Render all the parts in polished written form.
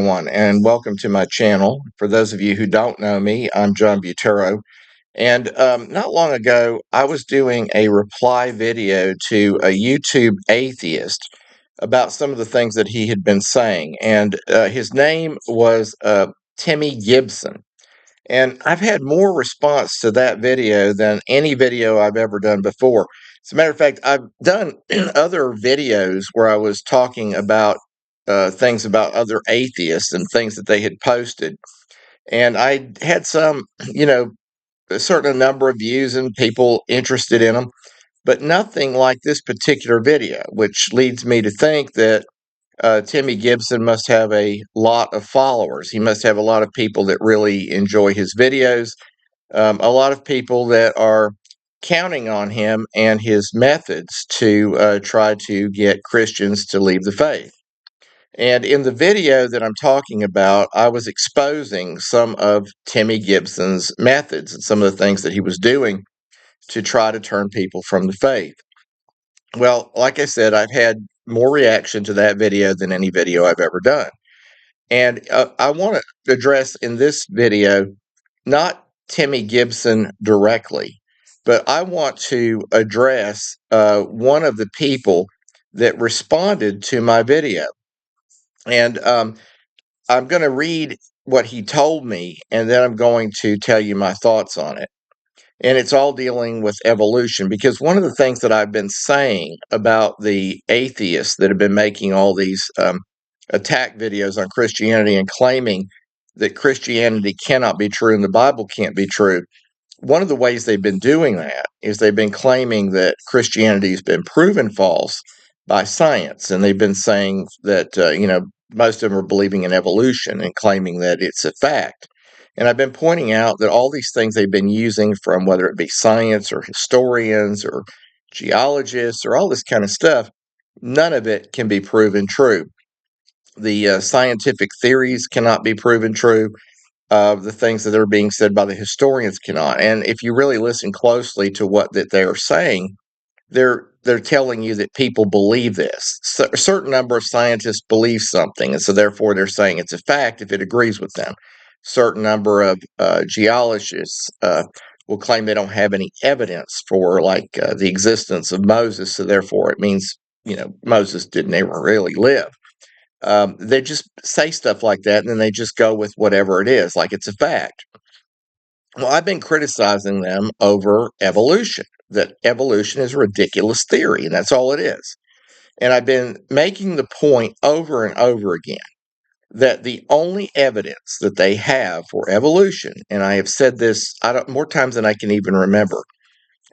everyone, and welcome to my channel. For those of you who don't know me, I'm John Butero, and not long ago, I was doing a reply video to a YouTube atheist about some of the things that he had been saying, and his name was Timmy Gibson. And I've had more response to that video than any video I've ever done before. As a matter of fact, I've done other videos where I was talking about things about other atheists and things that they had posted. And I had some, a certain number of views and people interested in them, but nothing like this particular video, which leads me to think that Timmy Gibson must have a lot of followers. He must have a lot of people that really enjoy his videos, a lot of people that are counting on him and his methods to try to get Christians to leave the faith. And in the video that I'm talking about, I was exposing some of Timmy Gibson's methods and some of the things that he was doing to try to turn people from the faith. Well, like I said, I've had more reaction to that video than any video I've ever done. And I want to address in this video not Timmy Gibson directly, but I want to address one of the people that responded to my video. And I'm going to read what he told me, and then I'm going to tell you my thoughts on it. And it's all dealing with evolution, because one of the things that I've been saying about the atheists that have been making all these attack videos on Christianity and claiming that Christianity cannot be true and the Bible can't be true, one of the ways they've been doing that is they've been claiming that Christianity has been proven false by science. And they've been saying that, most of them are believing in evolution and claiming that it's a fact. And I've been pointing out that all these things they've been using, from whether it be science or historians or geologists or all this kind of stuff, none of it can be proven true. The scientific theories cannot be proven true. The things that are being said by the historians cannot. And if you really listen closely to what that they are saying, they're telling you that people believe this. So a certain number of scientists believe something, and so therefore they're saying it's a fact if it agrees with them. Certain number of geologists will claim they don't have any evidence for, like, the existence of Moses, so therefore it means Moses didn't ever really live. They just say stuff like that, and then they just go with whatever it is, like it's a fact. Well, I've been criticizing them over evolution, that evolution is a ridiculous theory, and that's all it is. And I've been making the point over and over again that the only evidence that they have for evolution, and I have said this more times than I can even remember,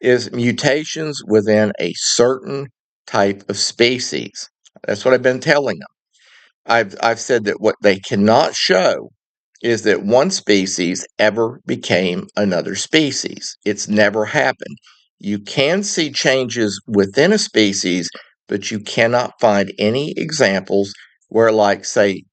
is mutations within a certain type of species. That's what I've been telling them. I've said that what they cannot show is that one species ever became another species. It's never happened. You can see changes within a species, but you cannot find any examples where, like, say,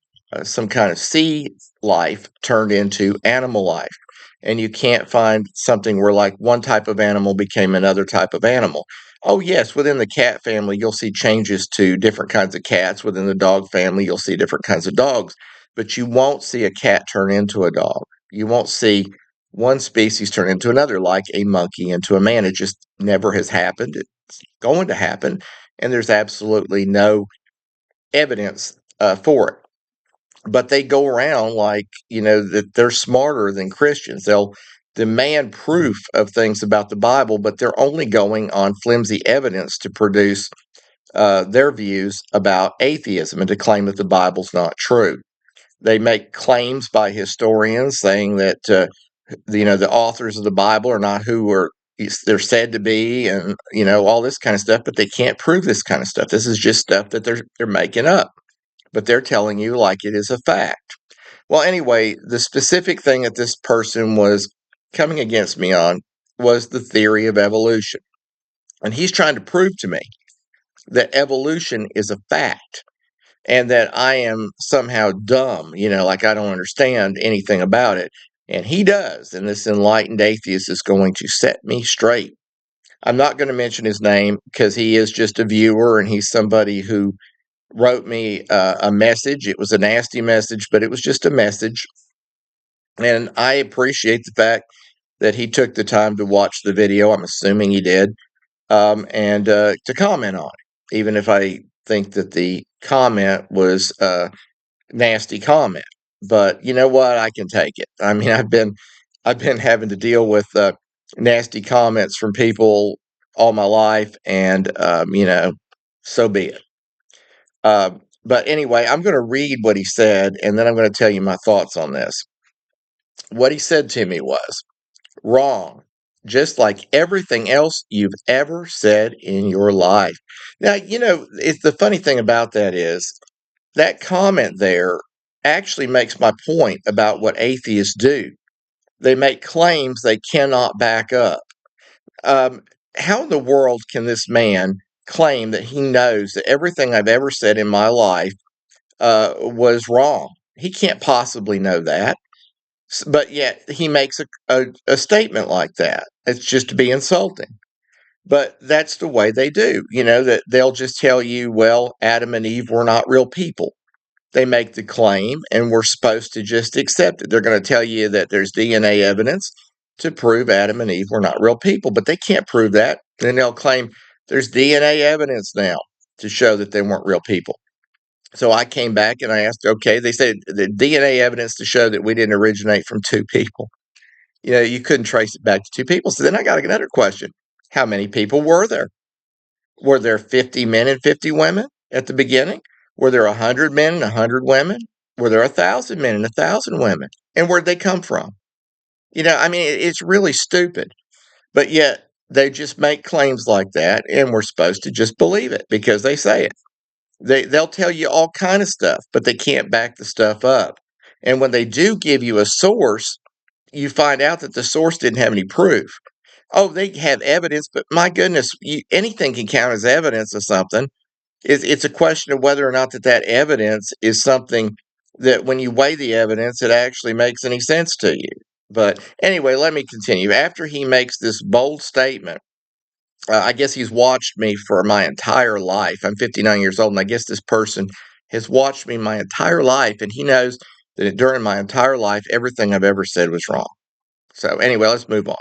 some kind of sea life turned into animal life. And you can't find something where, like, one type of animal became another type of animal. Oh, yes, within the cat family, you'll see changes to different kinds of cats. Within the dog family, you'll see different kinds of dogs. But you won't see a cat turn into a dog. You won't see one species turn into another, like a monkey into a man. It just never has happened. It's going to happen. And there's absolutely no evidence for it. But they go around like, that they're smarter than Christians. They'll demand proof of things about the Bible, but they're only going on flimsy evidence to produce their views about atheism and to claim that the Bible's not true. They make claims by historians saying that the authors of the Bible are not who they're said to be, and all this kind of stuff. But they can't prove this kind of stuff. This is just stuff that they're making up. But they're telling you like it is a fact. Well, anyway, the specific thing that this person was coming against me on was the theory of evolution. And he's trying to prove to me that evolution is a fact and that I am somehow dumb, like I don't understand anything about it. And he does. And this enlightened atheist is going to set me straight. I'm not going to mention his name because he is just a viewer and he's somebody who wrote me a message. It was a nasty message, but it was just a message. And I appreciate the fact that he took the time to watch the video. I'm assuming he did, and to comment on it, even if I think that the comment was a nasty comment. But you know what? I can take it. I mean, I've been having to deal with nasty comments from people all my life, and so be it. But anyway, I'm going to read what he said, and then I'm going to tell you my thoughts on this. What he said to me was wrong, just like everything else you've ever said in your life. Now, it's the funny thing about that is that comment there actually makes my point about what atheists do. They make claims they cannot back up. Um, how in the world can this man claim that he knows that everything I've ever said in my life was wrong? He can't possibly know that. But yet he makes a statement like that. It's just to be insulting. But that's the way they do, that they'll just tell you, well, Adam and Eve were not real people. They make the claim, and we're supposed to just accept it. They're going to tell you that there's DNA evidence to prove Adam and Eve were not real people, but they can't prove that. Then they'll claim there's DNA evidence now to show that they weren't real people. So I came back and I asked, okay, they said the DNA evidence to show that we didn't originate from two people. You couldn't trace it back to two people. So then I got another question. How many people were there? Were there 50 men and 50 women at the beginning? Were there 100 men and 100 women? Were there 1,000 men and 1,000 women? And where'd they come from? I mean, it's really stupid. But yet they just make claims like that, and we're supposed to just believe it because they say it. They'll tell you all kind of stuff, but they can't back the stuff up. And when they do give you a source, you find out that the source didn't have any proof. Oh, they have evidence, but my goodness, anything can count as evidence of something. It's a question of whether or not that evidence is something that when you weigh the evidence, it actually makes any sense to you. But anyway, let me continue. After he makes this bold statement, I guess he's watched me for my entire life. I'm 59 years old, and I guess this person has watched me my entire life, and he knows that during my entire life, everything I've ever said was wrong. So, anyway, let's move on.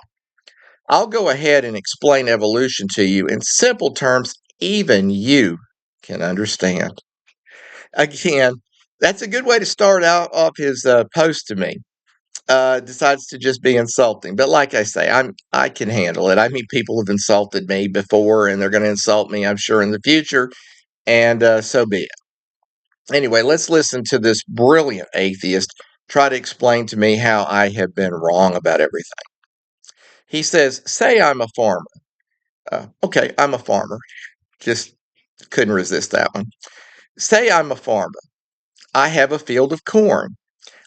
I'll go ahead and explain evolution to you in simple terms, even you can understand. Again, that's a good way to start out off his post to me. Decides to just be insulting. But like I say, I can handle it. I mean, people have insulted me before, and they're going to insult me, I'm sure, in the future, and so be it. Anyway, let's listen to this brilliant atheist try to explain to me how I have been wrong about everything. He says, "Say I'm a farmer." Okay, I'm a farmer. Just couldn't resist that one. Say I'm a farmer. I have a field of corn.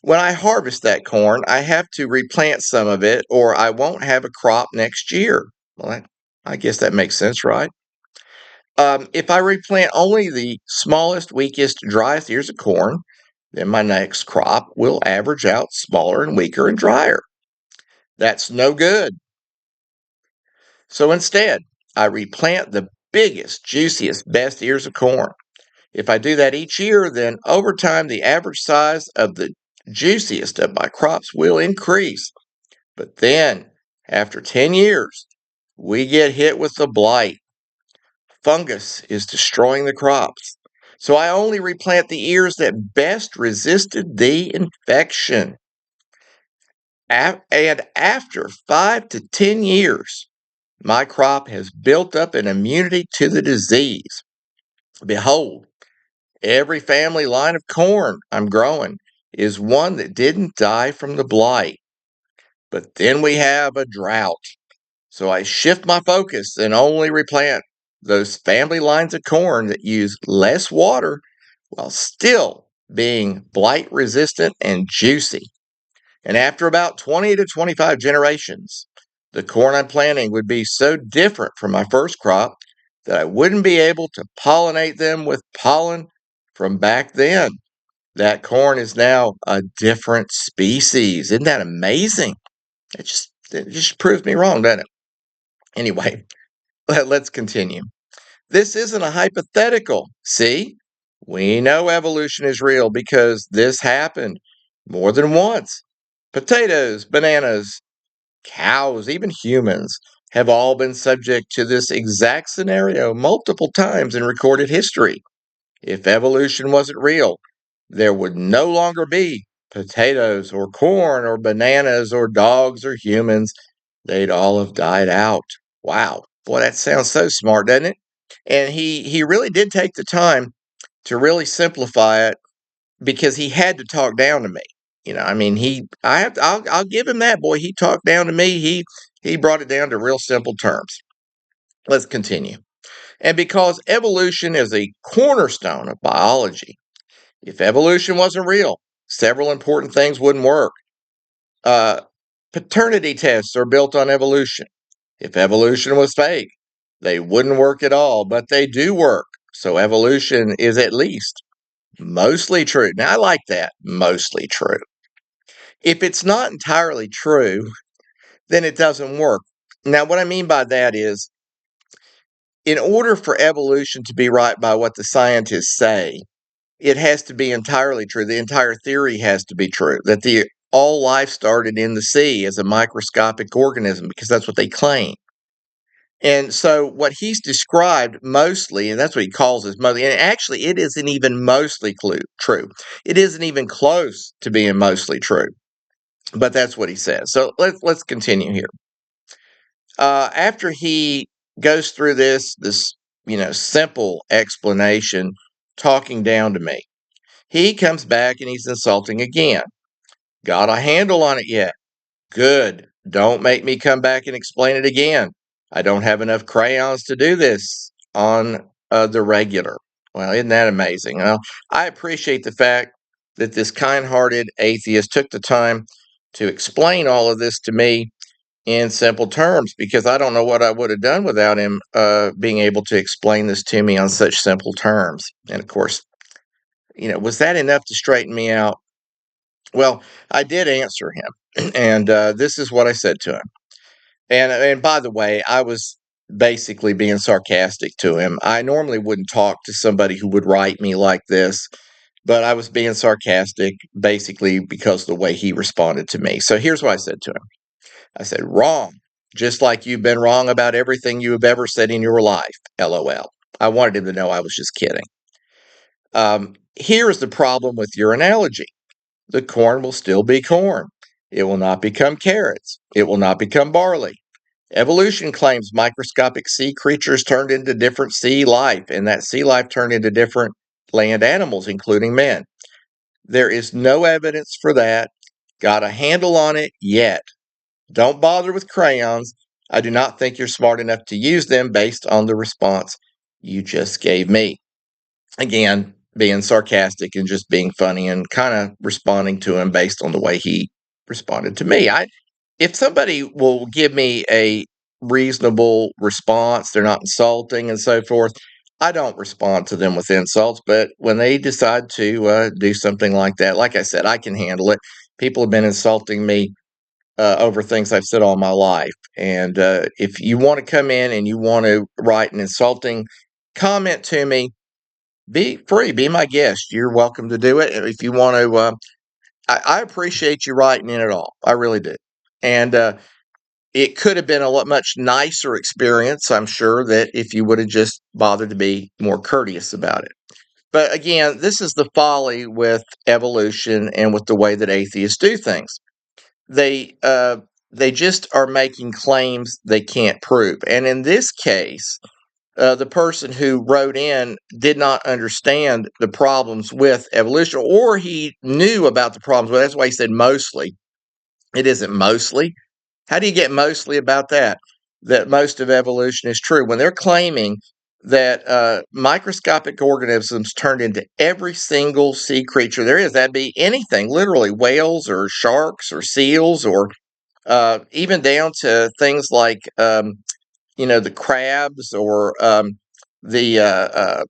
When I harvest that corn, I have to replant some of it, or I won't have a crop next year. Well, I guess that makes sense, right? If I replant only the smallest, weakest, driest ears of corn, then my next crop will average out smaller and weaker and drier. That's no good. So instead, I replant the biggest, juiciest, best ears of corn. If I do that each year, then over time, the average size of the juiciest of my crops will increase. But then, after 10 years, we get hit with the blight. Fungus is destroying the crops. So I only replant the ears that best resisted the infection. And after 5 to 10 years, my crop has built up an immunity to the disease. Behold, every family line of corn I'm growing is one that didn't die from the blight. But then we have a drought. So I shift my focus and only replant those family lines of corn that use less water while still being blight resistant and juicy. And after about 20 to 25 generations, the corn I'm planting would be so different from my first crop that I wouldn't be able to pollinate them with pollen from back then. That corn is now a different species. Isn't that amazing? It just proves me wrong, doesn't it? Anyway, let's continue. This isn't a hypothetical. See? We know evolution is real because this happened more than once. Potatoes, bananas, cows, even humans have all been subject to this exact scenario multiple times in recorded history. If evolution wasn't real, there would no longer be potatoes or corn or bananas or dogs or humans. They'd all have died out. Wow. Boy, that sounds so smart, doesn't it? And he really did take the time to really simplify it because he had to talk down to me. I mean, I'll give him that, boy. He talked down to me. He brought it down to real simple terms. Let's continue. And because evolution is a cornerstone of biology, if evolution wasn't real, several important things wouldn't work. Uh, Paternity tests are built on evolution. If evolution was fake, they wouldn't work at all, but they do work. So evolution is at least mostly true. Now, I like that, mostly true. If it's not entirely true, then it doesn't work. Now, what I mean by that is, in order for evolution to be right by what the scientists say, it has to be entirely true. The entire theory has to be true, that all life started in the sea as a microscopic organism, because that's what they claim. And so what he's described mostly, and that's what he calls this mostly, and actually it isn't even mostly true. It isn't even close to being mostly true, but that's what he says. So let's continue here. After he goes through this simple explanation, talking down to me, he comes back and he's insulting again. Got a handle on it yet? Good. Don't make me come back and explain it again. I don't have enough crayons to do this on the regular. Well, isn't that amazing? Well, I appreciate the fact that this kind hearted atheist took the time to explain all of this to me in simple terms, because I don't know what I would have done without him being able to explain this to me on such simple terms. And of course, was that enough to straighten me out? Well, I did answer him, and this is what I said to him. And by the way, I was basically being sarcastic to him. I normally wouldn't talk to somebody who would write me like this, but I was being sarcastic basically because of the way he responded to me. So here's what I said to him. I said, wrong, just like you've been wrong about everything you have ever said in your life. LOL. I wanted him to know I was just kidding. Here is the problem with your analogy. The corn will still be corn. It will not become carrots. It will not become barley. Evolution claims microscopic sea creatures turned into different sea life, and that sea life turned into different land animals, including men. There is no evidence for that. Got a handle on it yet. Don't bother with crayons. I do not think you're smart enough to use them based on the response you just gave me. Again, being sarcastic and just being funny and kind of responding to him based on the way he responded to me. If somebody will give me a reasonable response, they're not insulting and so forth, I don't respond to them with insults. But when they decide to do something like that, like I said, I can handle it. People have been insulting me over things I've said all my life. And if you want to come in and you want to write an insulting comment to me, be free, be my guest. You're welcome to do it. If you want to, I appreciate you writing in at all. I really do. And it could have been a much nicer experience, I'm sure, that if you would have just bothered to be more courteous about it. But again, this is the folly with evolution and with the way that atheists do things. They just are making claims they can't prove. And in this case, the person who wrote in did not understand the problems with evolution, or he knew about the problems. Well, that's why he said mostly. It isn't mostly. How do you get mostly about that? That most of evolution is true when they're claiming that microscopic organisms turned into every single sea creature there is. That'd be anything, literally whales or sharks or seals, or even down to things like the crabs or the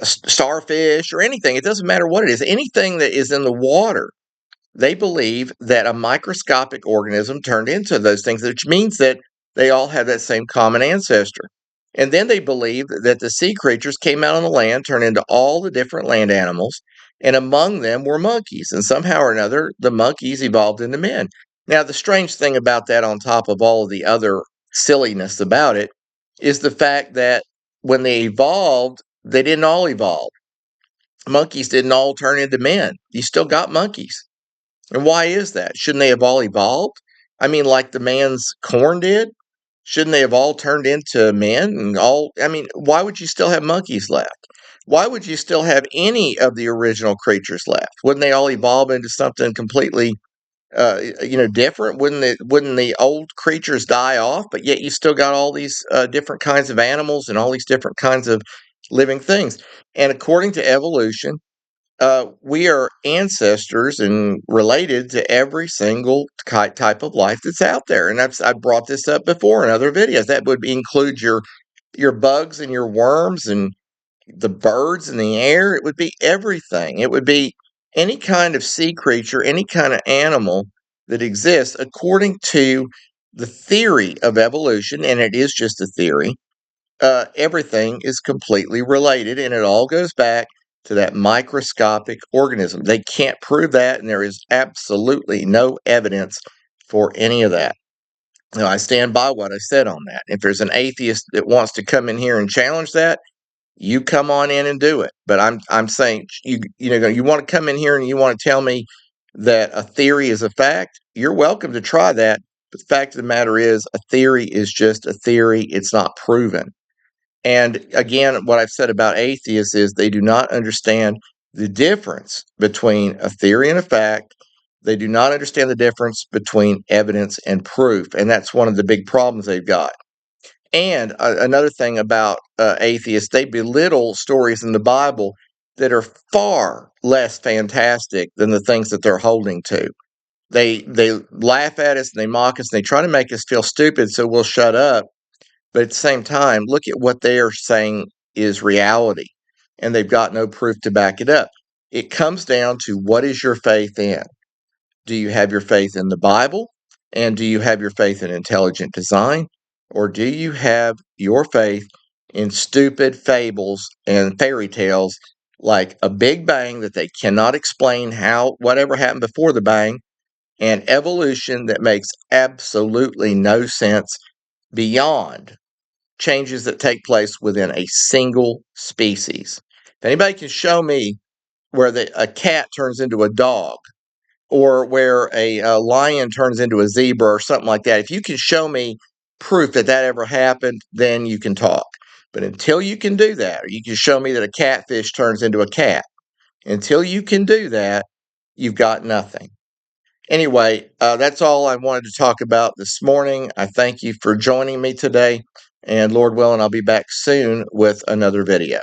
starfish or anything. It doesn't matter what it is. Anything that is in the water, they believe that a microscopic organism turned into those things, which means that they all have that same common ancestor. And then they believed that the sea creatures came out on the land, turned into all the different land animals, and among them were monkeys. And somehow or another, the monkeys evolved into men. Now, the strange thing about that, on top of all of the other silliness about it, is the fact that when they evolved, they didn't all evolve. Monkeys didn't all turn into men. You still got monkeys. And why is that? Shouldn't they have all evolved? I mean, like the man's corn did? Shouldn't they have all turned into men and all? I mean, why would you still have monkeys left? Why would you still have any of the original creatures left? Wouldn't they all evolve into something completely, different? Wouldn't the old creatures die off? But yet you still got all these different kinds of animals and all these different kinds of living things. And according to evolution, we are ancestors and related to every single type of life that's out there. And I've brought this up before in other videos. That would include your bugs and your worms and the birds in the air. It would be everything. It would be any kind of sea creature, any kind of animal that exists according to the theory of evolution. And it is just a theory. Everything is completely related, and it all goes back to that microscopic organism. They can't prove that, and there is absolutely no evidence for any of that. Now, I stand by what I said on that. If there's an atheist that wants to come in here and challenge that, you come on in and do it. But I'm saying you want to come in here and you want to tell me that a theory is a fact. You're welcome to try that. But the fact of the matter is, a theory is just a theory. It's not proven. And again, what I've said about atheists is they do not understand the difference between a theory and a fact. They do not understand the difference between evidence and proof. And that's one of the big problems they've got. And another thing about atheists, they belittle stories in the Bible that are far less fantastic than the things that they're holding to. They laugh at us and they mock us and they try to make us feel stupid so we'll shut up. But at the same time, look at what they are saying is reality, and they've got no proof to back it up. It comes down to, what is your faith in? Do you have your faith in the Bible? And do you have your faith in intelligent design? Or do you have your faith in stupid fables and fairy tales like a big bang that they cannot explain whatever happened before the bang, and evolution that makes absolutely no sense beyond changes that take place within a single species? If anybody can show me where a cat turns into a dog, or where a lion turns into a zebra or something like that, if you can show me proof that that ever happened, then you can talk. But until you can do that, or you can show me that a catfish turns into a cat, until you can do that, you've got nothing. Anyway, that's all I wanted to talk about this morning. I thank you for joining me today, and Lord willing, I'll be back soon with another video.